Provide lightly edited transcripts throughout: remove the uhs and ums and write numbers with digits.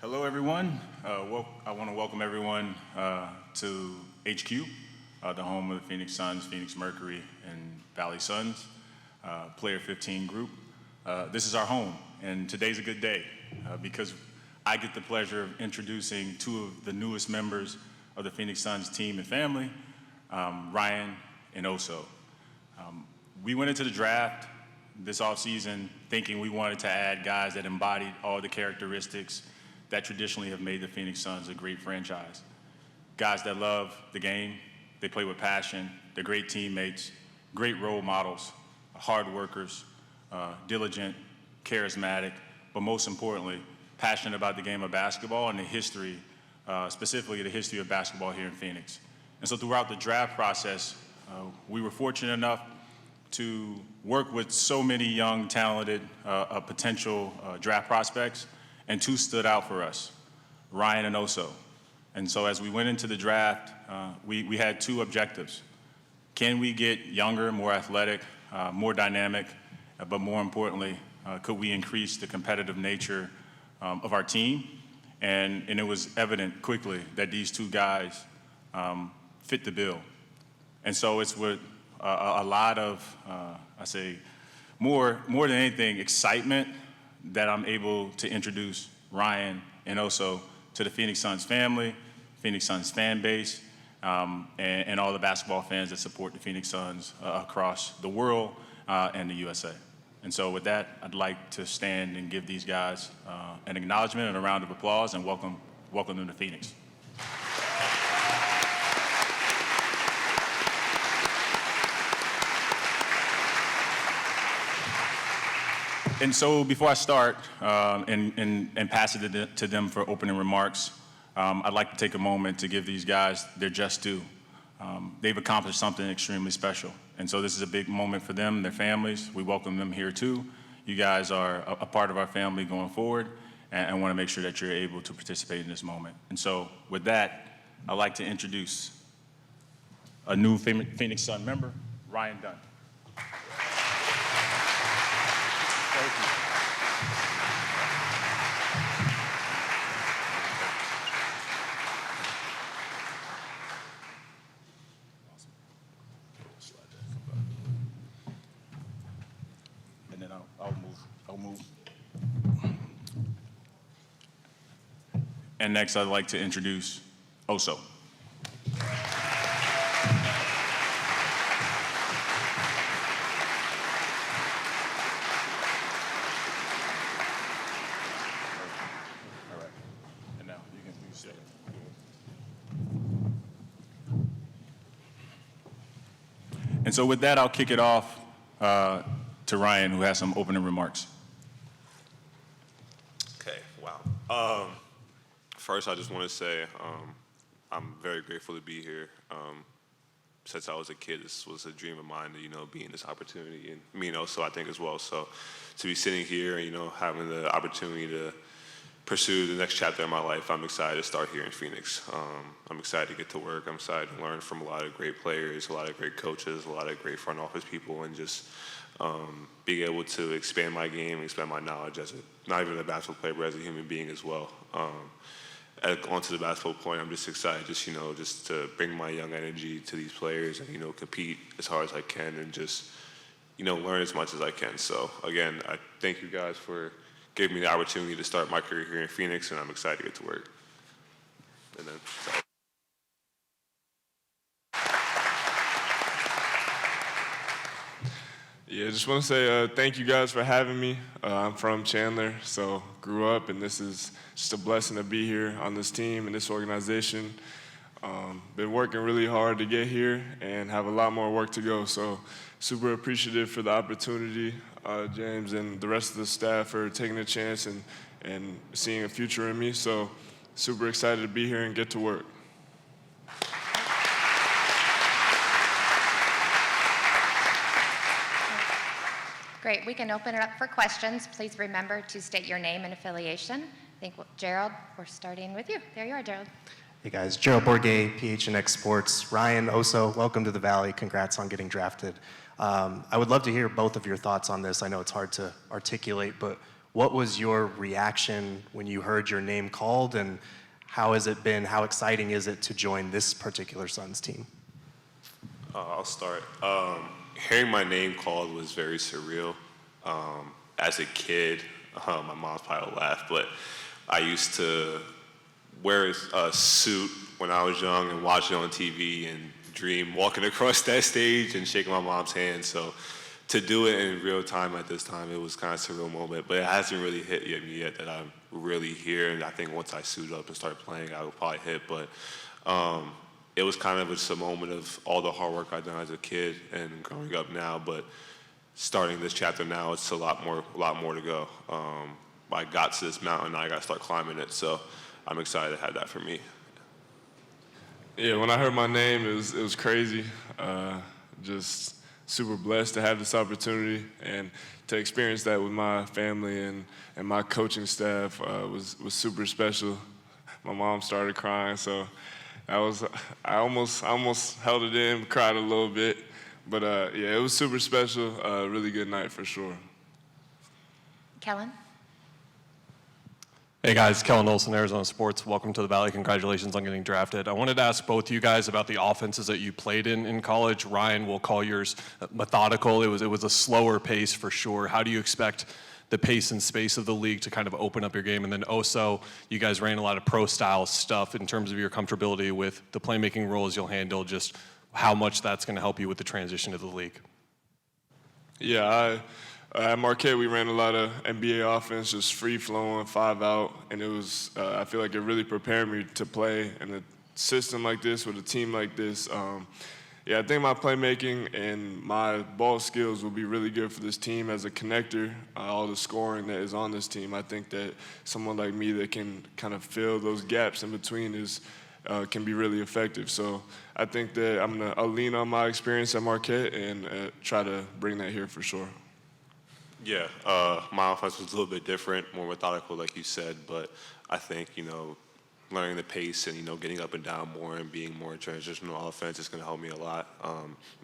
Hello, everyone. I want to welcome everyone to HQ, the home of the Phoenix Suns, Phoenix Mercury, and Valley Suns, Player 15 group. This is our home, and today's a good day because I get the pleasure of introducing two of the newest members of the Phoenix Suns team and family, Ryan and Oso. We went into the draft this offseason thinking we wanted to add guys that embodied all the characteristics that traditionally have made the Phoenix Suns a great franchise. Guys that love the game, they play with passion, they're great teammates, great role models, hard workers, diligent, charismatic, but most importantly, passionate about the game of basketball and the history, specifically the history of basketball here in Phoenix. And so throughout the draft process, we were fortunate enough to work with so many young, talented, potential draft prospects, and two stood out for us, Ryan and Oso. And so as we went into the draft, we had two objectives. Can we get younger, more athletic, more dynamic, but more importantly, could we increase the competitive nature of our team? And it was evident quickly that these two guys fit the bill. And so it's with a lot of, more than anything, excitement that I'm able to introduce Ryan and Oso to the Phoenix Suns family, Phoenix Suns fan base, and all the basketball fans that support the Phoenix Suns across the world and the USA. And so with that, I'd like to stand and give these guys an acknowledgement and a round of applause and welcome them to Phoenix. And so before I start and pass it to them for opening remarks, I'd like to take a moment to give these guys their just due. They've accomplished something extremely special. And so this is a big moment for them and their families. We welcome them here too. You guys are a part of our family going forward, and I want to make sure that you're able to participate in this moment. And so with that, I'd like to introduce a new Phoenix Sun member, Ryan Dunn. Thank you. And then I'll move. And next, I'd like to introduce Oso. And so with that, I'll kick it off to Ryan, who has some opening remarks. Okay, wow. First, I just want to say I'm very grateful to be here. Since I was a kid, this was a dream of mine to, be in this opportunity, and me, so I think as well. So to be sitting here and, having the opportunity to pursue the next chapter of my life, I'm excited to start here in Phoenix. I'm excited to get to work. I'm excited to learn from a lot of great players, a lot of great coaches, a lot of great front office people, and just being able to expand my game, expand my knowledge as not even a basketball player, but as a human being as well. Onto the basketball point, I'm just excited, just to bring my young energy to these players and, compete as hard as I can and just, learn as much as I can. So again, I thank you guys for giving me the opportunity to start my career here in Phoenix, and I'm excited to get to work. And then, Yeah, I just want to say thank you guys for having me. I'm from Chandler, so grew up, and this is just a blessing to be here on this team and this organization. Been working really hard to get here and have a lot more work to go, so super appreciative for the opportunity, James and the rest of the staff for taking a chance and seeing a future in me, so super excited to be here and get to work. Great, we can open it up for questions. Please remember to state your name and affiliation. I think, Gerald, we're starting with you. There you are, Gerald. Hey guys, Gerald Bourget, PHNX Sports. Ryan, Oso, welcome to the Valley. Congrats on getting drafted. I would love to hear both of your thoughts on this. I know it's hard to articulate, but What was your reaction when you heard your name called, and how has it been? How exciting is it to join this particular Suns team? I'll start. Hearing my name called was very surreal. As a kid, my mom's probably will laugh, but I used to wear a suit when I was young and watch it on TV and dream walking across that stage and shaking my mom's hand. So to do it in real time at this time, it was kind of a surreal moment, but it hasn't really hit me yet that I'm really here. And I think once I suit up and start playing, I will probably hit. But it was kind of just a moment of all the hard work I've done as a kid and growing up now. But starting this chapter now, it's a lot more to go. I got to this mountain, now I got to start climbing it. So I'm excited to have that for me. Yeah, when I heard my name, it was crazy. Just super blessed to have this opportunity and to experience that with my family and my coaching staff was super special. My mom started crying, so I almost held it in, cried a little bit, but yeah, it was super special. Really good night for sure. Kellen? Hey guys, Kellen Olson, Arizona Sports. Welcome to the Valley. Congratulations on getting drafted. I wanted to ask both you guys about the offenses that you played in college. Ryan, we'll call yours methodical. It was a slower pace for sure. How do you expect the pace and space of the league to kind of open up your game? And then Oso, you guys ran a lot of pro-style stuff in terms of your comfortability with the playmaking roles you'll handle, just how much that's going to help you with the transition to the league. Yeah, at Marquette, we ran a lot of NBA offense, just free-flowing, 5 out, and it was, I feel like it really prepared me to play in a system like this with a team like this. Yeah, I think my playmaking and my ball skills will be really good for this team as a connector, all the scoring that is on this team. I think that someone like me that can kind of fill those gaps in between can be really effective. So I think that I'll lean on my experience at Marquette and try to bring that here for sure. Yeah, my offense was a little bit different, more methodical, like you said, but I think, learning the pace and, getting up and down more and being more transitional offense is going to help me a lot.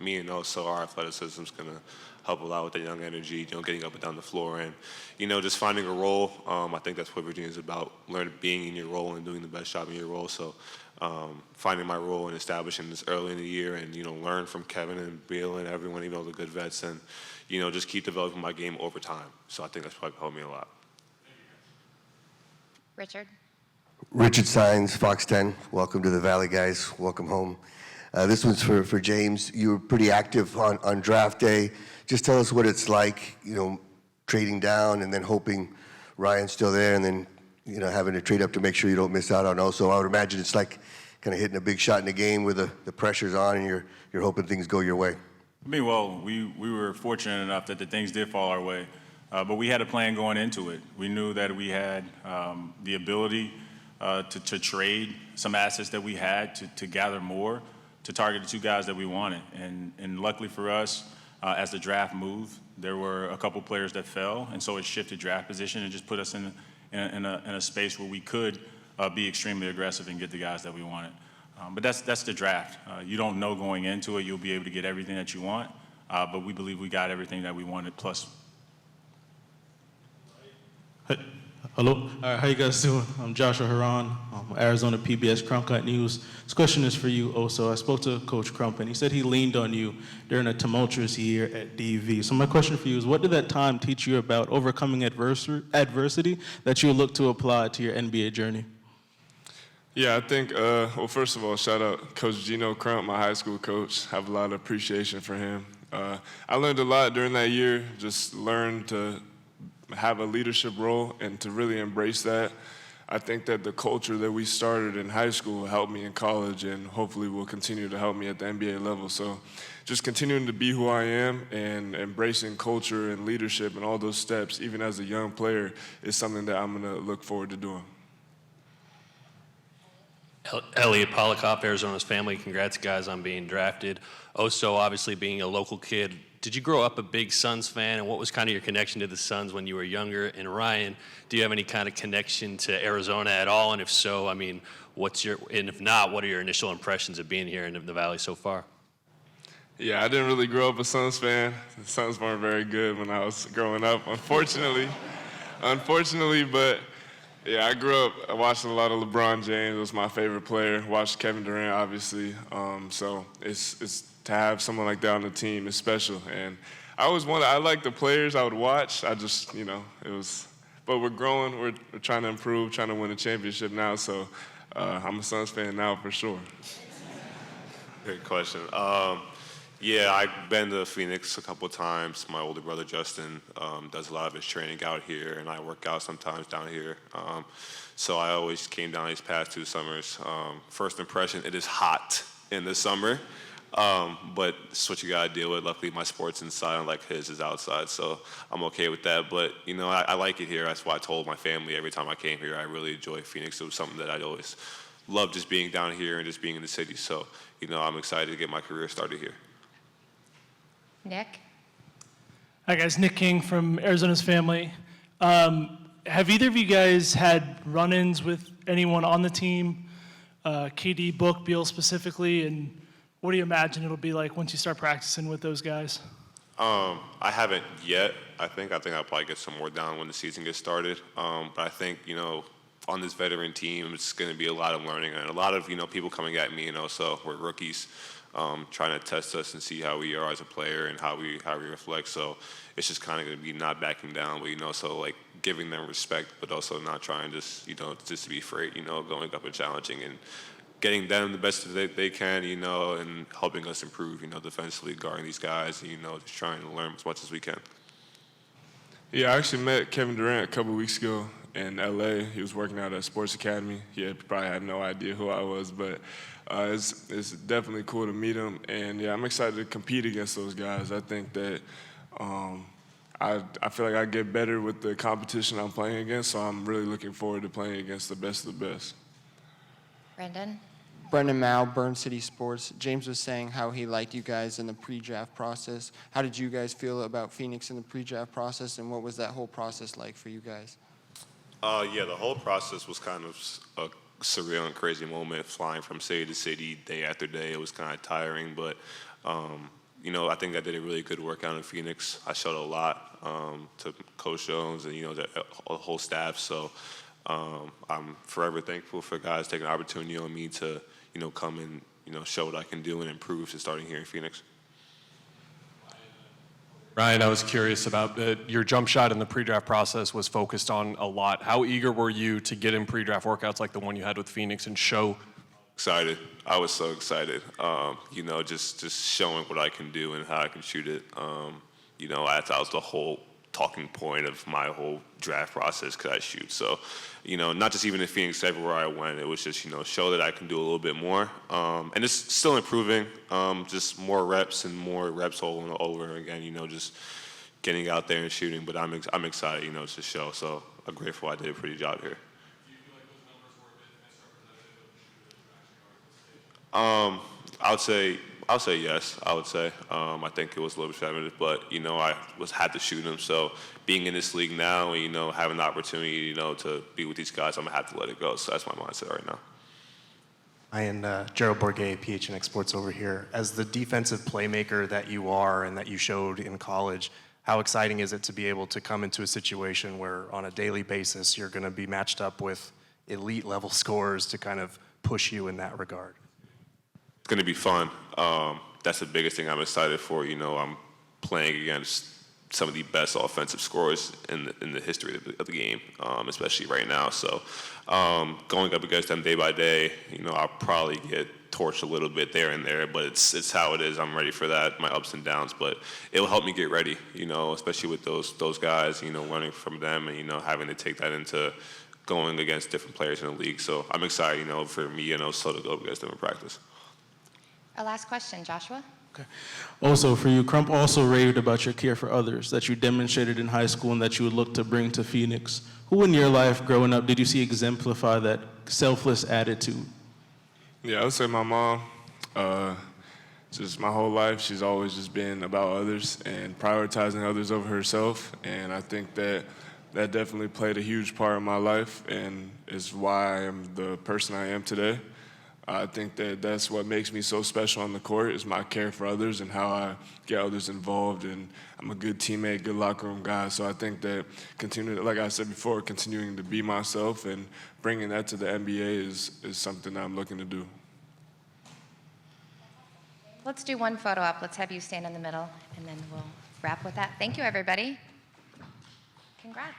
Me and also our athleticism is going to help a lot with the young energy, getting up and down the floor and, just finding a role. I think that's what Virginia is about, being in your role and doing the best job in your role. So finding my role and establishing this early in the year and, learn from Kevin and Bill and everyone, the good vets and, just keep developing my game over time. So I think that's probably helped me a lot. Richard? Richard Sines, Fox 10. Welcome to the Valley, guys. Welcome home. This one's for James. You were pretty active on draft day. Just tell us what it's like, trading down and then hoping Ryan's still there and then, having to trade up to make sure you don't miss out on Oso. I would imagine it's like kind of hitting a big shot in the game where the pressure's on and you're hoping things go your way. We were fortunate enough that the things did fall our way, but we had a plan going into it. We knew that we had the ability to trade some assets that we had to gather more, to target the two guys that we wanted. And luckily for us, as the draft moved, there were a couple players that fell, and so it shifted draft position and just put us in a space where we could be extremely aggressive and get the guys that we wanted. But that's the draft. You don't know going into it you'll be able to get everything that you want, but we believe we got everything that we wanted plus. Hello, how you guys doing? I'm Joshua Haran, Arizona PBS Crumpcut News. This question is for you, Oso. I spoke to Coach Crump, and he said he leaned on you during a tumultuous year at DV. So my question for you is, what did that time teach you about overcoming adversity that you look to apply to your NBA journey? Yeah, I think, well, first of all, shout out Coach Gino Crump, my high school coach. Have a lot of appreciation for him. I learned a lot during that year, just learned to have a leadership role and to really embrace that. I think that the culture that we started in high school helped me in college and hopefully will continue to help me at the NBA level. So just continuing to be who I am and embracing culture and leadership and all those steps, even as a young player, is something that I'm going to look forward to doing. Elliot Polikoff, Arizona's family. Congrats, guys, on being drafted. Oso, obviously being a local kid. Did you grow up a big Suns fan, and what was kind of your connection to the Suns when you were younger? And Ryan, do you have any kind of connection to Arizona at all? And if so, and if not, what are your initial impressions of being here in the Valley so far? Yeah, I didn't really grow up a Suns fan. The Suns weren't very good when I was growing up, unfortunately. unfortunately, but yeah, I grew up, I watched a lot of LeBron James, was my favorite player. Watched Kevin Durant, obviously. So it's to have someone like that on the team is special. And I always wanted, I like the players I would watch. I just, it was, but we're growing, we're trying to improve, trying to win a championship now. So I'm a Suns fan now for sure. Great question. Yeah, I've been to Phoenix a couple of times. My older brother Justin does a lot of his training out here, and I work out sometimes down here. So I always came down these past 2 summers. First impression, it is hot in the summer, but it's what you gotta deal with. Luckily, my sport's inside, unlike his is outside, so I'm okay with that. But I like it here. That's why I told my family every time I came here. I really enjoy Phoenix. It was something that I'd always loved, just being down here and just being in the city. So I'm excited to get my career started here. Nick? Hi guys, Nick King from Arizona's Family. Have either of you guys had run-ins with anyone on the team, KD, Book, Beal specifically, and what do you imagine it'll be like once you start practicing with those guys? I haven't yet. I think I'll probably get some more down when the season gets started. But I think, on this veteran team, it's going to be a lot of learning and a lot of, people coming at me, so we're rookies. Trying to test us and see how we are as a player and how we reflect. So it's just kind of going to be not backing down, but so like giving them respect, but also not trying just to be afraid, going up and challenging and getting them the best that they can, and helping us improve, defensively guarding these guys, and just trying to learn as much as we can. Yeah, I actually met Kevin Durant a couple weeks ago in LA. He was working out at Sports Academy. He probably had no idea who I was, but it's definitely cool to meet him. And yeah, I'm excited to compete against those guys. I think that I feel like I get better with the competition I'm playing against, so I'm really looking forward to playing against the best of the best. Brendan? Brendan Mao, Burn City Sports. James was saying how he liked you guys in the pre-draft process. How did you guys feel about Phoenix in the pre-draft process, and what was that whole process like for you guys? Yeah, the whole process was kind of a surreal and crazy moment, flying from city to city, day after day. It was kind of tiring, but I think I did a really good workout in Phoenix. I showed a lot to Coach Jones and the whole staff. So I'm forever thankful for guys taking an opportunity on me to come and show what I can do and improve to starting here in Phoenix. Ryan, I was curious about your jump shot in the pre-draft process was focused on a lot. How eager were you to get in pre-draft workouts like the one you had with Phoenix and show? Excited. I was so excited. Just showing what I can do and how I can shoot it. That was the whole talking point of my whole draft process, could I shoot? So, not just even in Phoenix, everywhere I went, it was just, show that I can do a little bit more. And it's still improving, just more reps over and over again, just getting out there and shooting. But I'm excited, to show. So I'm grateful I did a pretty job here. I'll say yes. I would say I think it was a little bit repetitive, but I had to shoot them. So being in this league now, and having the opportunity, to be with these guys, I'm gonna have to let it go. So that's my mindset right now. And Gerald Bourguet, PHNX Sports over here. As the defensive playmaker that you are and that you showed in college, how exciting is it to be able to come into a situation where on a daily basis you're going to be matched up with elite level scorers to kind of push you in that regard? It's going to be fun. That's the biggest thing I'm excited for. I'm playing against some of the best offensive scorers in the history of the game, especially right now. So going up against them day by day, I'll probably get torched a little bit there and there, but it's how it is. I'm ready for that, my ups and downs, but it will help me get ready, especially with those guys, learning from them and, having to take that into going against different players in the league. So I'm excited, for me and Oso to go up against them in practice. A last question, Joshua. Okay. Also, for you, Crump also raved about your care for others that you demonstrated in high school and that you would look to bring to Phoenix. Who in your life growing up did you see exemplify that selfless attitude? Yeah, I would say my mom. Just my whole life, she's always just been about others and prioritizing others over herself. And I think that definitely played a huge part in my life and is why I am the person I am today. I think that that's what makes me so special on the court is my care for others and how I get others involved. And I'm a good teammate, good locker room guy. So I think that continuing, like I said before, continuing to be myself and bringing that to the NBA is something that I'm looking to do. Let's do one photo up. Let's have you stand in the middle, and then we'll wrap with that. Thank you, everybody. Congrats.